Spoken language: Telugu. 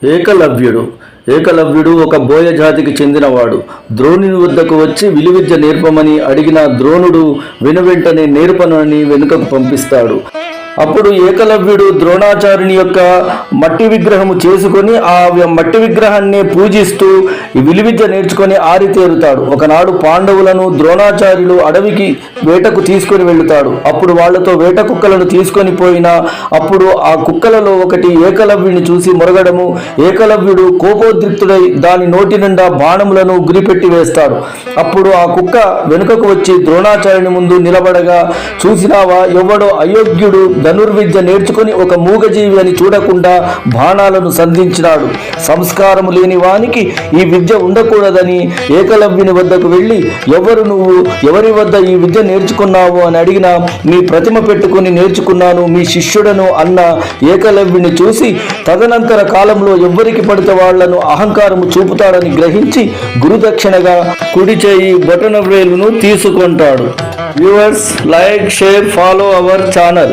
ఏకలవ్యుడు ఏకలవ్యుడు ఒక బోయ జాతికి చెందినవాడు. ద్రోణుని వద్దకు వచ్చి విలువిద్య నేర్పమని అడిగిన ద్రోణుడు వెనువెంటనే నేర్పనని వెనుకకు పంపిస్తాడు. అప్పుడు ఏకలవ్యుడు ద్రోణాచార్యుని యొక్క మట్టి విగ్రహము చేసుకొని ఆ మట్టి విగ్రహాన్ని పూజిస్తూ విలువిద్య నేర్చుకొని ఆరితేరుతాడు. ఒకనాడు పాండవులను ద్రోణాచార్యులు అడవికి వేటకు తీసుకొని వెళుతాడు. అప్పుడు వాళ్లతో వేట కుక్కలను తీసుకొని పోయినా అప్పుడు ఆ కుక్కలలో ఒకటి ఏకలవ్యుని చూసి మొరగడము, ఏకలవ్యుడు కోపోద్రిక్తుడై దాని నోటి నిండా బాణములను గురిపెట్టి వేస్తాడు. అప్పుడు ఆ కుక్క వెనుకకు వచ్చి ద్రోణాచార్యుని ముందు నిలబడగా, చూసినావా, ఎవ్వడో అయోగ్యుడు ధనుర్విద్య నేర్చుకుని ఒక మూగజీవి అని చూడకుండా బాణాలను సంధించినాడు. సంస్కారము లేని వానికి ఈ విద్య ఉండకూడదని ఏకలవ్యుని వద్దకు వెళ్ళి, నువ్వు ఎవరి వద్ద ఈ విద్య నేర్చుకున్నావు అని అడిగినా, మీ ప్రతిమ పెట్టుకుని నేర్చుకున్నాను, మీ శిష్యుడను అన్న ఏకలవ్యుని చూసి తదనంతర కాలంలో ఎవ్వరికి పడితే వాళ్లను అహంకారము చూపుతాడని గ్రహించి గురుదక్షిణగా కుడి చేయి బొటన వేలును తీసుకుంటాడు. Viewers, like, share, follow our channel.